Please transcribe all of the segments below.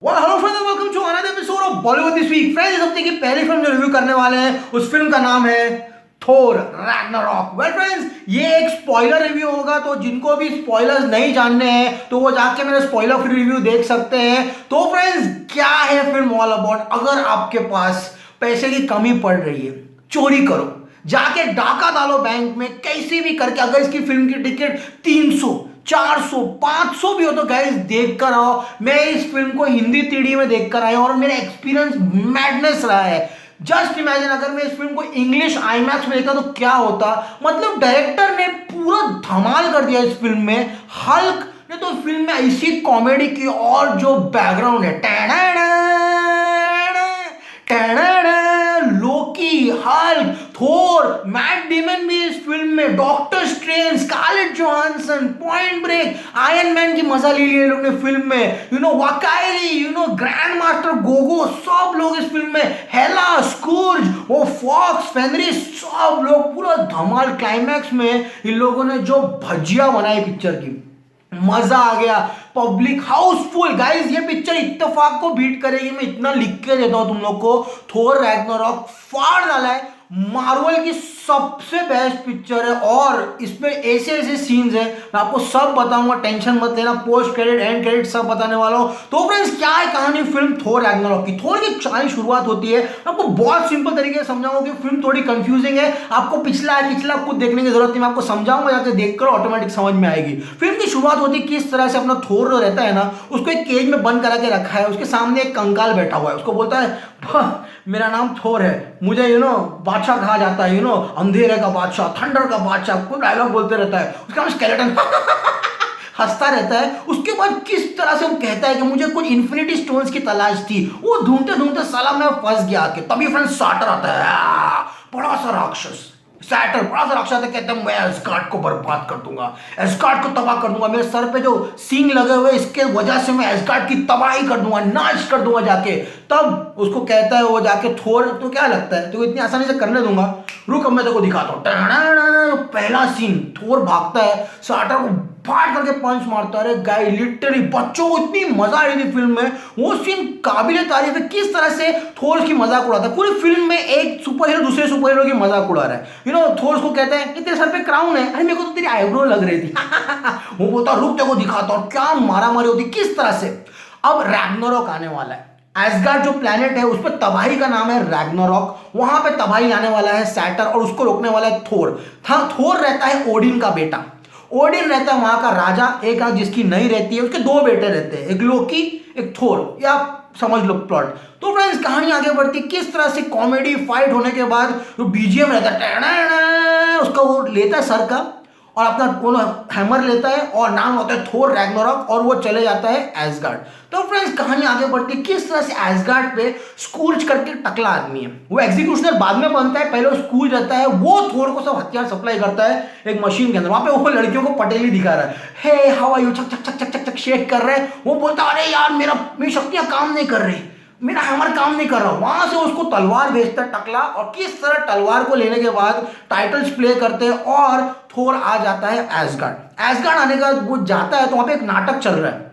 Hello friends, welcome to another episode of Bollywood this week. Friends, इस हफ्ते की पहली फिल्म जो रिव्यू करने वाले हैं उस फिल्म का नाम है थोर रैग्नारॉक। वेल फ्रेंड्स, ये एक स्पॉइलर रिव्यू होगा, तो जिनको भी स्पॉयलर्स नहीं जानने हैं तो वो जाके मेरे स्पॉइलर फ्री रिव्यू देख सकते हैं। तो फ्रेंड्स, क्या है फिल्म ऑल अबाउट? अगर आपके पास पैसे की कमी पड़ रही है, चोरी करो, जाके डाका डालो बैंक में, कैसे भी करके। अगर इसकी फिल्म की टिकट 300 400 500 भी हो तो गाइस देख कर आओ। मैं इस फिल्म को हिंदी 3D में देख कर आया और मेरा एक्सपीरियंस मैडनेस रहा है। जस्ट इमेजिन, अगर मैं इस फिल्म को इंग्लिश आईमैक्स में देखता तो क्या होता। मतलब डायरेक्टर ने पूरा धमाल कर दिया इस फिल्म में। हल्क ने तो फिल्म में ऐसी कॉमेडी की, और जो बैकग्राउंड है Loki, Hulk, Thor, Matt Damon भी इस फिल्म में, Doctor Strange, Scarlett Johansson, Point Break, Iron Man की मजा ले लिया लोग ने फिल्म में। वाकायली, ग्रैंड मास्टर गोगो, सब लोग इस फिल्म में, हेला, स्कूर्ज, वो फॉक्स, फेनरिस, सब लोग पूरा धमाल। क्लाइमैक्स में इन लोगों ने जो भजिया बनाई पिक्चर की, मजा आ गया। पब्लिक हाउसफुल गाइस, ये पिक्चर इत्तेफाक को बीट करेगी, मैं इतना लिख के देता हूं तुम लोग को। थोर रैग्नारॉक फाड़ डाला है। मार्वल की सबसे बेस्ट पिक्चर है, और इसमें ऐसे ऐसे सीन्स हैं, मैं आपको सब बताऊंगा, टेंशन मत लेना। पोस्ट क्रेडिट, एंड क्रेडिट सब बताने वाला हूं। तो फ्रेंड्स, क्या है कहानी फिल्म थोर रैग्नारॉक की? थोर की कहानी शुरुआत होती है, आपको बहुत सिंपल तरीके से समझाऊंगा कि फिल्म थोड़ी कंफ्यूजिंग है। आपको पिछला कुछ देखने की जरूरत नहीं, मैं आपको समझाऊंगा, जाके देखकर ऑटोमेटिक समझ में आएगी। फिल्म की शुरुआत होती है किस तरह से, अपना थोर जो रहता है ना, उसको एक केज में बंद करा के रखा है। उसके सामने एक कंकाल बैठा हुआ है, उसको बोलता है मेरा नाम थोर है, मुझे बादशाह कहा जाता है, अंधेरे का बादशाह, थंडर का बादशाह, कोई डायलॉग बोलते रहता है। उसका नाम स्केलेटन हंसता रहता है। उसके बाद किस तरह से वो कहता है कि मुझे कुछ इन्फिनिटी स्टोन्स की तलाश थी, वो ढूंढते ढूंढते साला मैं फंस गया के। तभी फ्रेंड साटर आता है, बड़ा सा राक्षस। सैटर्न बड़ा सा राक्षस है, कहते हैं मैं एस्गार्ड को बर्बाद कर दूंगा, एस्गार्ड को तबाह कर दूंगा, मेरे सर पे जो सींग लगे हुए इसके वजह से मैं एस्गार्ड की तबाही कर दूंगा, नाश कर दूंगा जाके। तब उसको कहता है वो जाके, थोर तो क्या लगता है तो इतनी आसानी से करने दूंगा, रुक अब मैं तेरे को दिखाता हूँ। पहला सीन, थोर भागता है, साटर को फाड़ करके पंच मारता है। गाय लिटरली बच्चों को इतनी मजा आ रही थी फिल्म में, वो सीन काबिल तारीफ है। किस तरह से थोर की मजाक उड़ाता है पूरी फिल्म में, एक सुपर हीरो दूसरे सुपर हीरो की मजाक उड़ा रहा है। थोर को कहता है कि तेरे सर पे क्राउन है, अरे मेरे को तो तेरी आईब्रो लग रही थी वो बोलता रुक तेरे को दिखाता हूँ, क्या मारा मारी होती किस तरह से। अब रैग्नारॉक आने वाला है। एस्गार्ड जो प्लेनेट है उस पर तबाही का नाम है रैग्नारॉक, वहां पे तबाही लाने वाला है सैटर, और उसको रोकने वाला है थोर। थोर रहता है ओडिन का बेटा, ओडिन रहता है वहां का राजा, एक आंख जिसकी नहीं रहती है। उसके दो बेटे रहते हैं, एक लोकी एक थोर, या समझ लो प्लॉट। तो फ्रेंड्स, कहानी आगे बढ़ती किस तरह से, कॉमेडी फाइट होने के बाद जो बीजीएम रहता है, उसका वो लेता है सर का और अपना हैमर लेता है, और नाम होता है थोर रैग्नारॉक, और वो चले जाता है एस्गार्ड। तो फ्रेंड्स, कहानी आगे बढ़ती है किस तरह से एस्गार्ड पे स्कूर्ज करके टकला आदमी है, वो एग्जीक्यूशनर बाद में बनता है, पहले वो स्कूर्ज रहता है, वो थोर को सब हथियार सप्लाई करता है एक मशीन के अंदर। वहां पे वो लड़कियों को पटेली दिखा रहा है, हे हाउ आर यू, चक चक चक चक चक चक शेक कर रहे हैं। वो बोलता है अरे यार मेरी शक्तियां काम नहीं कर रही, मेरा हैमर काम नहीं कर रहा। वहां से उसको तलवार भेजता है टकला, और किस तरह तलवार को लेने के बाद टाइटल्स प्ले करते हैं, और थोर आ जाता है एस्गार्ड। एस्गार्ड आने का वो जाता है तो वहां पे एक नाटक चल रहा है,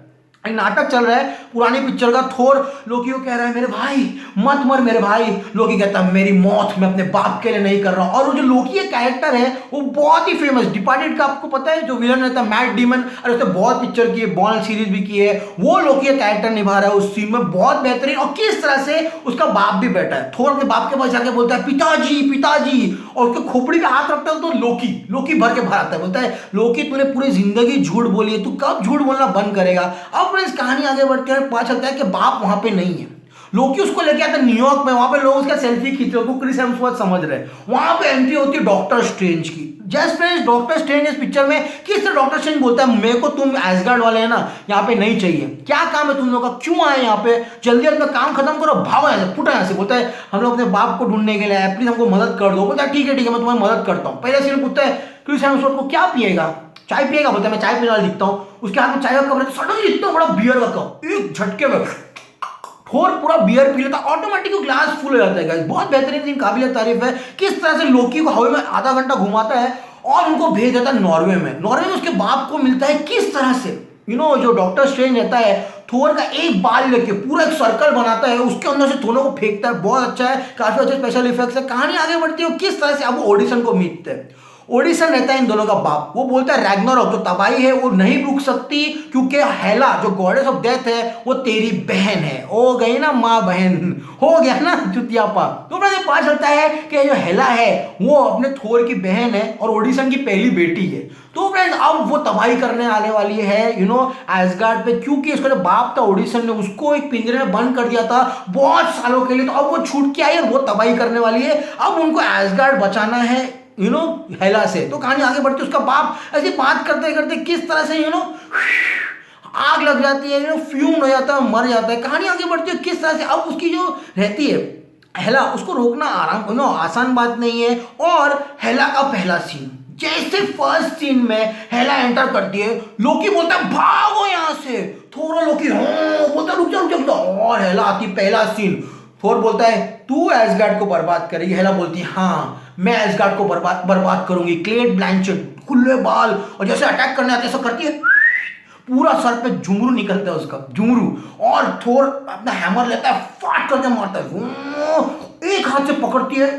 एक नाटक चल रहा है पुरानी पिक्चर का। थोर लोकी को कह रहा है मेरे भाई मत मर मेरे भाई, लोकी कहता है मेरी मौत मैं अपने बाप के लिए नहीं कर रहा हूं। और वो जो लोकी कैरेक्टर है वो बहुत ही फेमस, डिपार्टेड का आपको पता है, जो विलन रहता है मैट डेमन, और उसने बहुत पिक्चर की है, बॉर्न सीरीज भी की है, वो लोकी कैरेक्टर निभा रहा है उस सीन में, बहुत बेहतरीन। और किस तरह से उसका बाप भी बैठा है, थोर अपने बाप के पास जाके बोलता है पिताजी पिताजी, और उसके खोपड़ी पे हाथ रखता है तो लोकी भर के भर आता है, बोलता है लोकी तूने पूरी जिंदगी झूठ बोली है, तू कब झूठ बोलना बंद करेगा। अब कहानी आगे बढ़ती है, पता चलता है कि बाप वहां पे नहीं है। लोकी उसको लेके आता है न्यूयॉर्क में, वहां पे लोग उसका सेल्फी खींच रहे हैं, क्रिस हेम्सवर्थ समझ रहे हैं। वहां पे एंट्री होती है डॉक्टर स्ट्रेंज की। जस्ट फ्रेंड्स, डॉक्टर स्ट्रेंज इस पिक्चर में किस तरह डॉक्टर स्ट्रेंज बोलता है मेरे को तुम एस्गार्ड वाले है ना यहाँ पे नहीं चाहिए, क्या काम है तुम लोगों का, क्यों आए यहाँ पे, जल्दी अपना काम खत्म करो, भागो यहाँ से, फुटा यहाँ से। बोलता है हम लोग अपने बाप को ढूंढने के लिए आए, प्लीज हमको मदद कर दो। बोलता है ठीक है मैं तुम्हारी मदद करता हूँ। पहले सीन पूछता है क्रिस हेम्सवर्थ को क्या पिएगा, चाय पिएगा, बोलता है मैं चाय पीने वाला दिखता हूँ। उसके हाथ में चाय का कप रहता है, सडनली इतना बड़ा बियर का कप, एक झटके में थोर पूरा बियर पी लेता, ऑटोमेटिक ग्लास फुल हो जाता है गाइस। बहुत बेहतरीन सीन, काबिल तारीफ है। किस तरह से लोकी को हवा में आधा घंटा घुमाता है और उनको भेज देता है नॉर्वे में। नॉर्वे में उसके बाप को मिलता है किस तरह से, जो डॉक्टर स्ट्रेंज रहता है थोर का एक बाल लेके पूरा एक सर्कल बनाता है, उसके अंदर से दोनों को फेंकता है। बहुत अच्छा है, काफी अच्छे स्पेशल इफेक्ट्स है। कहानी आगे बढ़ती है किस तरह से अब ऑडिशन को मीटते हैं। ओडिसन रहता है इन दोनों का बाप, वो बोलता है रैग्नारोक जो तबाही है वो नहीं रुक सकती, क्योंकि हेला जो गॉडेस ऑफ डेथ है वो तेरी बहन है। हो गई ना माँ बहन, हो गया ना चुतियापा। तो मुझे पता चलता है कि जो हेला है वो अपने थोर की बहन है और ओडिसन की पहली बेटी है। तो फ्रेंड्स अब वो तबाही करने आने वाली है एसगार्ड पे, क्योंकि उसका जो बाप था ओडिसन ने उसको एक पिंजरे में बंद कर दिया था बहुत सालों के लिए। तो अब वो छूट के आई और वो तबाही करने वाली है। अब उनको एसगार्ड बचाना है हेला से। तो कहानी आगे बढ़ती है, उसका बाप ऐसी बात करते करते किस तरह से आग लग जाती है, फ्यूम हो जाता है, मर जाता है। कहानी आगे बढ़ती है किस तरह से अब उसकी जो रहती है हेला, उसको रोकना आसान बात नहीं है। और हेला का पहला सीन, जैसे फर्स्ट सीन में हेला एंटर करती है, लोकी बोलता है भागो यहां से। थोड़ा लोकी बोलता है रुक जा रुक जा, और हेला आती पहला सीन। थोर बोलता है तू एसगार्ड को बर्बाद करेगी। हेला बोलती है हाँ मैं एसगार्ड को बर्बाद करूंगी। क्लेट ब्लैंचेट खुले बाल और जैसे अटैक करने आते ऐसा करती है, पूरा सर पे झुमरू निकलता है उसका झुमरू, और थोर अपना हैमर लेता है, फाट करके मारता है। एक हाथ से पकड़ती है,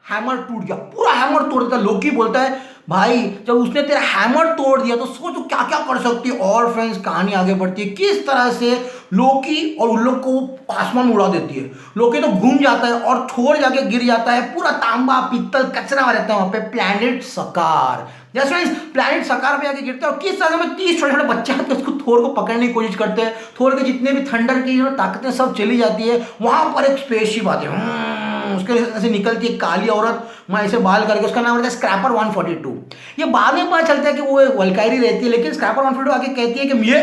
हैमर टूट गया, पूरा हैमर तोड़ देता है। लोकी बोलता है भाई जब उसने तेरा हैमर तोड़ दिया तो सोचो क्या क्या कर सकती है। और फ्रेंड्स कहानी आगे बढ़ती है किस तरह से लोकी और उन लोग को आसमान में उड़ा देती है। लोकी तो घूम जाता है और थोर जाके गिर जाता है, पूरा तांबा पीतल कचरा रहता है वहां पे प्लैनेट सकार। जैसे फ्रेंड्स प्लैनेट सकार पे आके गिरता है और किस तरह में 30 छोटे छोटे बच्चे आते हैं उसको थोर को पकड़ने की कोशिश करते हैं। थोर के जितने भी थंडर की ताकतें सब चली जाती है। वहां पर एक स्पेसशिप आती है, उसके ऐसे निकलती है काली औरत, मैं ऐसे बाल करके, उसका नाम रहता है स्क्रैपर 142। ये बाद में पता चलता है कि वो वल्कायरी रहती है, लेकिन स्क्रैपर 142 आके कहती है कि ये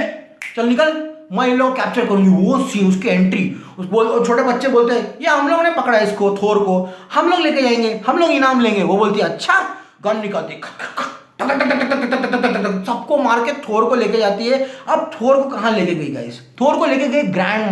चल निकल, मैं इन लोग कैप्चर करूंगी। वो सीन उसकी एंट्री, छोटे बच्चे बोलते हैं ये हम लोगों ने पकड़ा है इसको थोर को, हम लोग लेके जाएंगे, हम लोग इनाम लेंगे। वो बोलती है अच्छा, गन निकालती सबको मार के थोर को लेके जाती है। अब थोर को कहां लेके गई गाइस? थोर को लेके गई ग्रैंड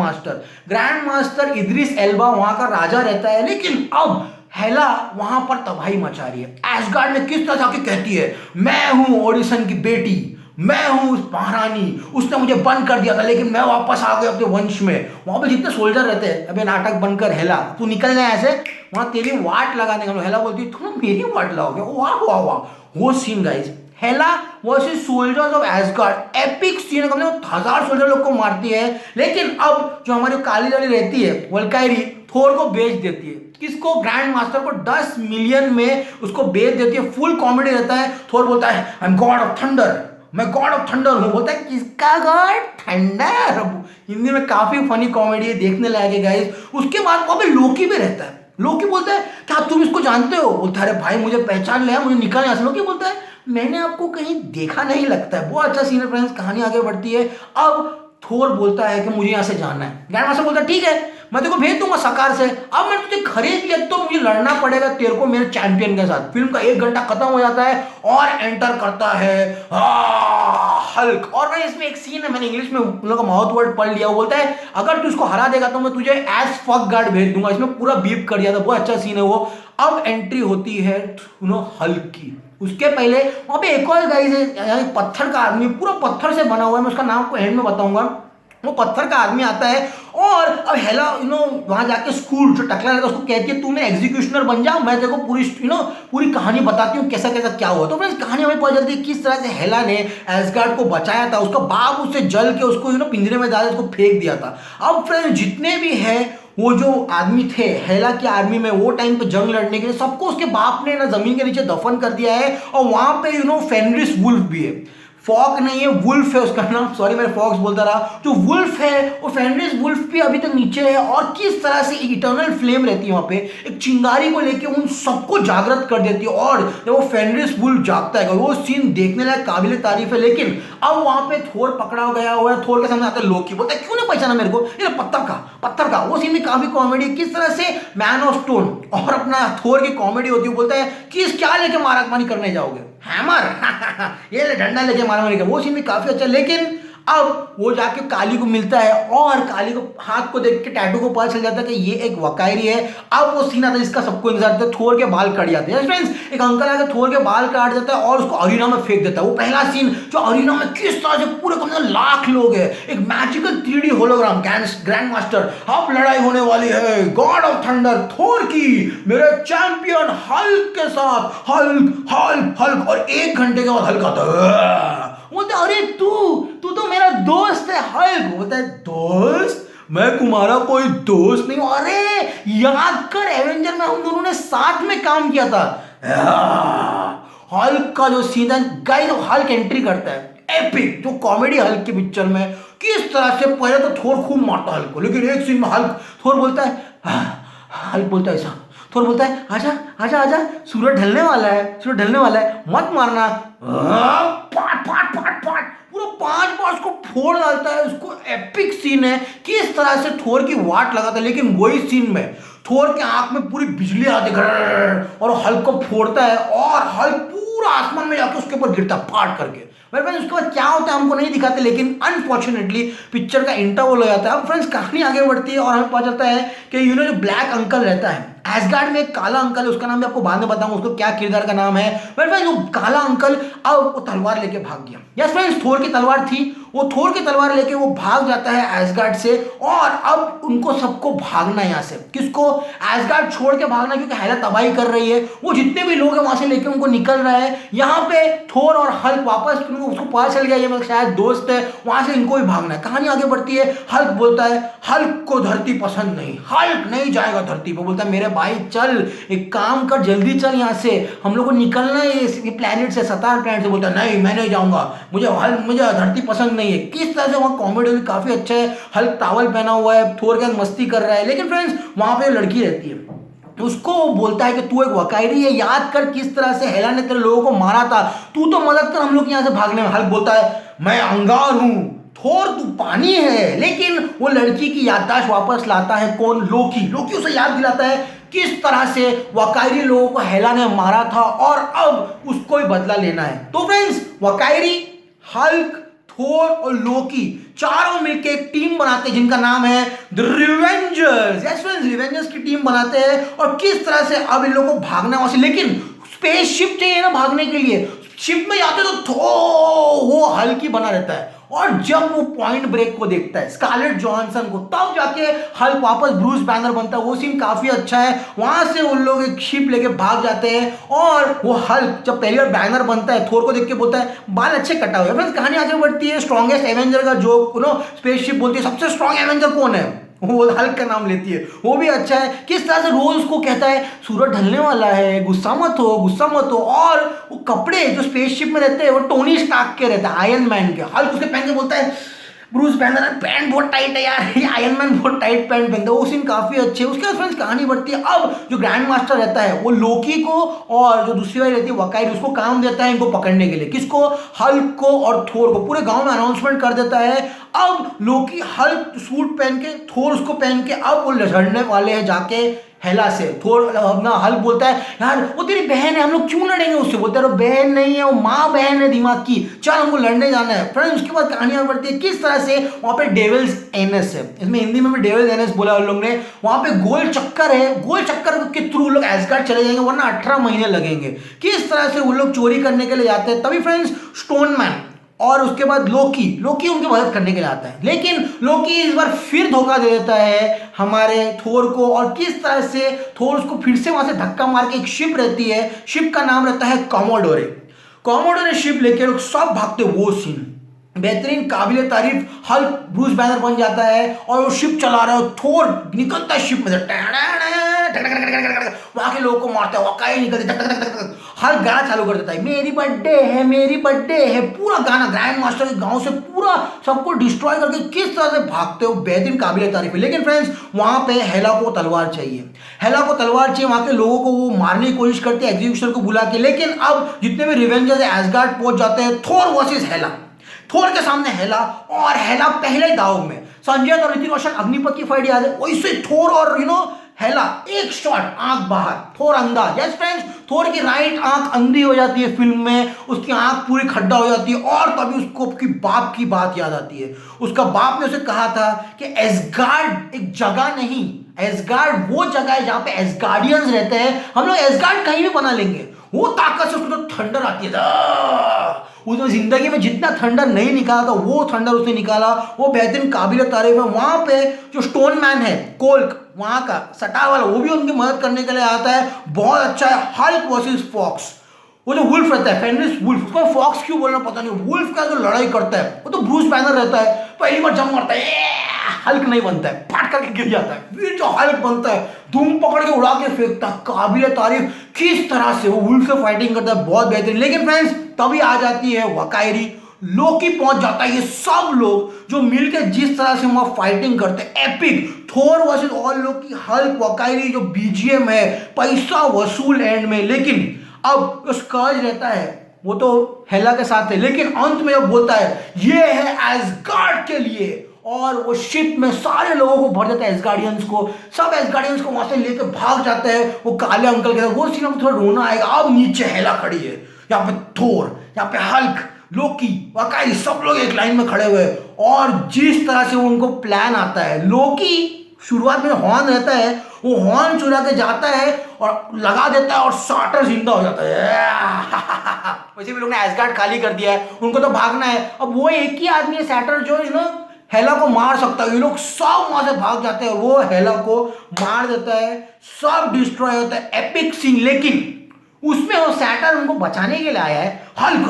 मास्टर इद्रिस एल्बा वहां का राजा रहता है। लेकिन अब हेला वहां पर तबाही मचा रही है। एसगार्ड में किस तरह से आके कहती है मैं हूं ओडिसन की बेटी, मैं हूं महारानी, उसने मुझे बंद कर दिया था लेकिन मैं वापस आ गई अपने वंश में। वहां पे जितने सोल्जर रहते हैं, अबे नाटक बनकर हेला तू निकल जाए ऐसे, वहां तेरी वाट लगा देंगे। हेला बोलती है तुम मेरी वाट लगाओगे, वाह वाह वाह। वो scene guys, Hela versus soldiers of Asgard, epic scene, कम से कम 1000 सोल्जर लोग को मारती है। लेकिन अब जो हमारी काली वाली रहती है वल्कायरी, थोर को बेच देती है। किसको? ग्रैंड मास्टर को 10 मिलियन में उसको बेच देती है। फुल कॉमेडी रहता है। थोर बोलता है I am God of thunder, मैं गॉड ऑफ थंडर हूं। बोलता है किसका गॉड? थंडर। हिंदी में काफी फनी कॉमेडी है, देखने लायक है गाइस। उसके बाद वहां पे लोकी भी रहता है। लोकी बोलता है क्या तुम इसको जानते हो? बोलता है अरे भाई मुझे पहचान लिया, मुझे निकाल यहाँ से। लोकी बोलता है मैंने आपको कहीं देखा नहीं लगता है। बहुत अच्छा सीन है फ्रेंड्स, कहानी आगे बढ़ती है। अब थोर बोलता है कि मुझे यहाँ से जाना है। ग्रैंड मास्टर बोलता है ठीक है मैं तेरे को भेज दूंगा सकार से। अब मैं तुझे खरीद लिया तो मुझे लड़ना पड़ेगा तेरे को मेरे चैंपियन के साथ। फिल्म का 1 घंटा खत्म हो जाता है और एंटर करता है हल्क। और मैं इसमें एक सीन है, मैंने इंग्लिश में उन लोगों का माउथ वर्ड पढ़ लिया। वो बोलता है अगर तू इसको हरा देगा तो मैं तुझे एज फक गार्ड भेज दूंगा। इसमें पूरा बीप कर दिया था, बहुत अच्छा सीन है वो। अब एंट्री होती है हल्क की। उसके पहले वहां पे एक और गाइस है, पत्थर का आदमी, पूरा पत्थर से बना हुआ है, मैं उसका नाम आपको एंड में बताऊंगा। वो पत्थर का आदमी आता है और अब हेला वहां जाके स्कूल जो टकला रहता है उसको कहती है तू मेरा एग्जीक्यूशनर बन जा, मैं तेरे को पूरी कहानी बताती हूँ कैसा कैसा क्या हुआ। तो फ्रेंड्स कहानी हमें पता चलती है किस तरह से हेला ने एसगार्ड को बचाया था। उसका बाप उससे जल के उसको पिंजरे में डाल उसको फेंक दिया था। अब फ्रेंड्स जितने भी है वो जो आदमी थे हेला की आर्मी में वो टाइम पे जंग लड़ने के लिए, सबको उसके बाप ने ना जमीन के नीचे दफन कर दिया है। और वहां पे फेनरिस वुल्फ भी है। फॉक नहीं है, वुल्फ है उसका नाम, सॉरी मैं फॉक्स बोलता रहा। जो वुल्फ है वो फेनरिस वुल्फ भी अभी तक नीचे है। और किस तरह से एक इटर्नल फ्लेम रहती है वहां पे, एक चिंगारी को लेके उन सबको जागृत कर देती है। और जब वो फेनरिस वुल्फ जागता है वो सीन देखने लायक काबिल तारीफ है। लेकिन अब वहां पे थोर पकड़ा गया हुआ है। थोर के सामने आता है लोकी, बोलता है क्यों नहीं पहचाना मेरे को? ये पत्थर का वो सीन भी काफी कॉमेडी। किस तरह से मैन ऑफ स्टोन और अपना थोर की कॉमेडी होती है। बोलता है किस क्या लेके मारामारी करने जाओगे? हैमर ये ले डंडा लेके मारामारी कर। वो सीन भी काफी अच्छा। लेकिन अब वो जाके काली को मिलता है और काली को हाथ को देख के टैटू को पता चल जाता है कि ये एक वकायरी है। अब वो सीन आता है जिसका सबको इंतजार था, थोर के बाल कट जाते हैं। फ्रेंड्स, एक अंकल आके थोर के बाल काट देता है और उसको अरीना में फेंक देता है। वो पहला सीन जो अरीना में किस तरह से पूरे कम से कम लाख लोग हैं, एक magical 3D hologram, grand master, अब लड़ाई होने वाली है गॉड ऑफ थंडर थोर की मेरे चैंपियन हल्क के साथ। हल्क हल्क हल्क, और 1 घंटे के बाद हल्क आता है। बोलते अरे तू तो मेरा दोस्त है हल्क। बोलता है दोस्त? मैं तुम्हारा कोई दोस्त नहीं हूं। अरे याद कर, एवेंजर में हम दोनों ने साथ में काम किया था। हल्क का जो सीन है गाइस, हल्क एंट्री करता है एपिक, जो कॉमेडी हल्क की पिक्चर में किस तरह से। पहले तो थोर खूब मारता हल्क को, लेकिन एक सीन में हल्क थोर बोलता है, हल्क बोलता है ऐसा, थोर बोलता है आजा आजा आजा, सूरज ढलने वाला है, सूरज ढलने वाला है, मत मारना। पाट पाट पाट पाट पूरा 5 बार उसको फोड़ डालता है। उसको एपिक सीन है किस तरह से थोर की वाट लगाता है। लेकिन वही सीन में थोर के आंख में पूरी बिजली आती है और हल्क को फोड़ता है और हल्क पूरा आसमान में जाके उसके ऊपर गिरता फाट करके। उसके बाद क्या होता है हमको नहीं दिखाते, लेकिन अनफॉर्चुनेटली पिक्चर का इंटरवल हो जाता है। अब फ्रेंड्स, कहानी आगे बढ़ती है और हमें पता चलता है कि जो ब्लैक अंकल रहता है एसगार्ड में, एक काला अंकल है, उसका नाम मैं आपको बाद में बताऊंगा उसको क्या किरदार का नाम है। फ्रेंड्स, जो काला अंकल अब वो तलवार लेके भाग गया। यस फ्रेंड्स, थोर की तलवार थी, वो थोर की तलवार लेके वो भाग जाता है एसगार्ड से। और अब उनको सबको भागना है यहाँ से। किसको? एसगार्ड छोड़ के भागना, क्योंकि हेला तबाही कर रही है। वो जितने भी लोग हैं वहां से लेके उनको निकल रहा है। यहाँ पे थोर और हल्क वापस, उसको पता चल गया ये मेरा शायद दोस्त है, वहां से इनको भी भागना है। कहानी आगे बढ़ती है। हल्क बोलता है, हल्क को धरती पसंद नहीं, हल्क नहीं जाएगा धरती पर। बोलता है मेरे भाई चल, एक काम कर, जल्दी चल यहाँ से, हम लोग को निकलना है ये प्लेनेट से, सतार प्लेनेट से। बोलता है नहीं मैं नहीं जाऊंगा, मुझे धरती पसंद नहीं है। किस तरह से वहाँ कॉमेडी भी काफी अच्छा है। हल्क टॉवल पहना हुआ है, थोर के साथ मस्ती कर रहा है। लेकिन फ्रेंड्स, वहां पे लड़की रहती है, उसको बोलता है कि तू एक वकायरी है, याद कर किस तरह से हेला ने तेरे लोगों को मारा था, तू तो मदद कर हम लोग यहाँ से भागने में। हल्क बोलता है मैं अंगार हूं, थोर तू पानी है। लेकिन वो लड़की की याददाश्त वापस लाता है कौन? लोकी उसे याद दिलाता है किस तरह से वकायरी लोगों को हेला ने मारा था और अब उसको ही बदला लेना है। तो फ्रेंड्स, वकायरी, हल्क, थोर और लोकी चारों मिलकर एक टीम बनाते हैं जिनका नाम है the Revengers. Yes friends, Revengers की टीम बनाते हैं। और किस तरह से अब इन लोगों को भागना वहां से, लेकिन स्पेसशिप चाहिए ना भागने के लिए। शिप में जाते तो वो हल्की बना रहता है। और जब वो पॉइंट ब्रेक को देखता है, स्कारलेट जॉनसन को, तब जाके हल्क वापस ब्रूस बैनर बनता है। वो सीन काफी अच्छा है। वहां से उन लोग एक शिप लेके भाग जाते हैं और वो हल्क जब पहली बार बैनर बनता है, थोर को देख के बोलता है बाल अच्छे कटा हुए। फ्रेंड्स, कहानी आगे बढ़ती है। स्ट्रॉन्गेस्ट एवेंजर का जो स्पेसशिप बोलती है, सबसे स्ट्रॉन्ग एवेंजर कौन है, वो हल्क का नाम लेती है। वो भी अच्छा है। किस तरह से रोज उसको कहता है सूरज ढलने वाला है, गुस्सा मत हो, गुस्सा मत हो। और वो कपड़े जो स्पेसशिप में रहते हैं वो टोनी स्टार्क के रहते हैं, आयरन मैन के। हल्क उसके पहन के बोलता है ब्रूस बैनर पैंट बहुत टाइट है यार, ये आयरन मैन बहुत टाइट पैंट पहनता है। वो सीन काफी अच्छे है। उसके बाद फ्रेंड्स, कहानी बढ़ती है। अब जो ग्रैंड मास्टर रहता है वो लोकी को और जो दूसरी वाली रहती है वकायरी, उसको काम देता है इनको पकड़ने के लिए। किसको? हल्क को और थोर को। पूरे गांव में अनाउंसमेंट कर देता है। अब लोकी हल्क सूट पहन के, थोर उसको पहन के, अब वो लड़ने वाले हैं जाके हेला से। थोर अपना हल्क बोलता है यार वो तेरी बहन है, हम लोग क्यों लड़ेंगे उससे। बोलता है वो बहन नहीं है, वो माँ बहन है दिमाग की, चल हमको लड़ने जाना है। फ्रेंड्स, उसके बाद कहानियां बढ़ती है किस तरह से वहां पे डेविल्स एनएस है, इसमें हिंदी में भी डेविल्स एनएस बोला उन लोग ने। वहां पे गोल चक्कर है, गोल चक्कर के थ्रू लोग एसगार्ड चले जाएंगे, वरना 18 महीने लगेंगे। किस तरह से वो लोग चोरी करने के लिए जाते हैं। तभी फ्रेंड्स, स्टोनमैन और उसके बाद लोकी उनकी मदद करने के लिए आता है। लेकिन लोकी इस बार फिर धोखा दे देता है हमारे थोर को। और किस तरह से थोर उसको फिर से वहां से धक्का मार के, एक शिप रहती है, शिप का नाम रहता है कॉमोडोरे शिप लेके लोग सब भागते। वो सीन बेहतरीन, काबिले तारीफ। हल्क ब्रूस बैनर बन जाता है और वो शिप चला रहा है, थोर निकलता है शिप में से, वहां के लोगों को मारता है, वकाई निकलते, हल्क गाना चालू कर देता है, मेरी बर्थडे है। पूरा गाना ग्रैंड मास्टर के गांव से पूरा सबको डिस्ट्रॉय करके किस तरह से भागते हो, बेहतरीन, काबिले तारीफ है। लेकिन फ्रेंड्स, वहां पे हेला को तलवार चाहिए, वहां के लोगों को वो मारने की कोशिश करते हैं एग्जीक्यूशन को बुला के। लेकिन अब जितने भी रिवेंजर्स एसगार्ड पहुंच जाते हैं, थोर वर्सेस हेला, थोर के सामने हेला, और हेला पहले दाव में। संजय और ऋतिक रोशन अग्निपथ की फाइट याद है, वैसे थोर और हेला एक शॉट आंख बाहर, थोर अंधा। यस फ्रेंड्स, थोर की राइट आंख अंधी हो जाती है फिल्म में, उसकी आंख पूरी खड्डा हो जाती है और तभी उसको उसकी बाप की बात याद आती है। उसका बाप ने उसे कहा था कि एसगार्ड एक जगह नहीं, एसगार्ड वो जगह है जहां पे एसगार्डियंस रहते हैं, हम लोग एसगार्ड कहीं भी बना लेंगे। वो ताकत से उसको तो थंडर आती है, उसने जिंदगी में जितना थंडर नहीं निकाला था वो थंडर उसने निकाला, वो बेहतरीन काबिल तारीफ है। वहां पे जो स्टोन मैन है कोल्क, वहां का सटार वाला, वो भी उनकी मदद करने के लिए आता है, बहुत अच्छा है। हल्क वर्सेस फॉक्स, वो जो वुल्फ रहता है फेनिस वुल्फ, उसको फॉक्स क्यों बोलना पता नहीं, वुल्फ का जो लड़ाई करता है वो तो ब्रूस बैनर रहता है, पहली बार जंप मारता है, हल्क नहीं बनता है, फट करके गिर जाता है, फिर जो हल्क बनता है धूम पकड़ के उड़ा के फेंकता है, काबिल तारीफ किस तरह से वो वुल्फ से फाइटिंग करता है, बहुत बेहतरीन। लेकिन फ्रेंड्स तभी आ जाती है वकायरी, लोकी पहुंच जाता है, ये सब लोग जो मिलकर जिस तरह से वहां फाइटिंग करते हैं एपिक, थोर वर्सेस ऑल लोकी, हल्क, वकायरी, जो बीजीएम है पैसा वसूल एंड में। लेकिन अब जो स्कर्ज रहता है वो तो हेला के साथ है, लेकिन अंत में वो बोलता है ये है एसगार्ड के लिए, और वो शिप में सारे लोगों को भर देता है एसगार्डियंस को, सब एसगार्डियंस को वहां से लेकर भाग जाते हैं वो काले अंकल के साथ। वो सीन में थोड़ा रोना आएगा। अब नीचे हेला खड़ी है, यहाँ पे थोर, यहाँ पे हल्क, लोकी, वकाई, सब लोग एक लाइन में खड़े हुए हैं, और जिस तरह से उनको प्लान आता है, लोकी शुरुआत में हॉर्न रहता है, वो हॉर्न चुरा के जाता है और लगा देता है और साटर जिंदा हो जाता है। वैसे भी लोग ने एसगार्ड खाली कर दिया है, उनको तो भागना है। अब वो एक ही आदमी है सैटर जो हेला को मार सकता है। ये लोग सब वहां से भाग जाते हैं, वो हेला को मार देता है, सब डिस्ट्रॉय होता है, एपिक सीन। लेकिन उसमें वो सैटर उनको बचाने के लिए आया है, हल्क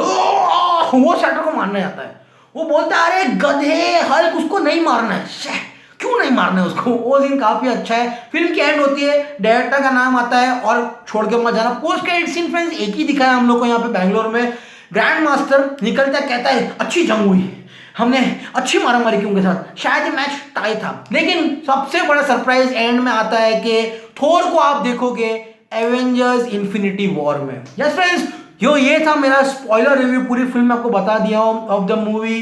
वो सैटर को मारने जाता है, वो बोलता है अरे गधे हल्क उसको नहीं मारना है, क्यों नहीं मारना है उसको। वो सीन काफी अच्छा है। फिल्म की एंड होती है, डायरेक्टर का नाम आता है और छोड़ के मत जाना। पोस्ट क्रेडिट सीन फ्रेंड्स एक ही दिखा है हम लोग को यहाँ पे बैंगलोर में। ग्रैंड मास्टर निकलता कहता है अच्छी जंग हुई, हमने अच्छी मारामारी की उनके साथ, शायद ये मैच टाई था। लेकिन सबसे बड़ा सरप्राइज एंड में आता है कि थोर को आप देखोगे एवेंजर्स इन्फिनिटी वॉर में। यस फ्रेंड्स, ये था मेरा स्पॉइलर रिव्यू, पूरी फिल्म आपको बता दिया हूं of the movie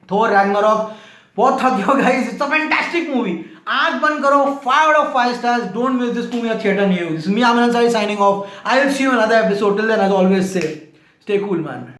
Thor Ragnarok. बहुत थक गया guys, it's a fantastic movie. आंख बंद करो, 5 out of 5 stars. Don't miss this movie at theater near you. This is me, Amin Ansari, signing off. I'll see you in another episode. Till then, as always, say, stay cool, man.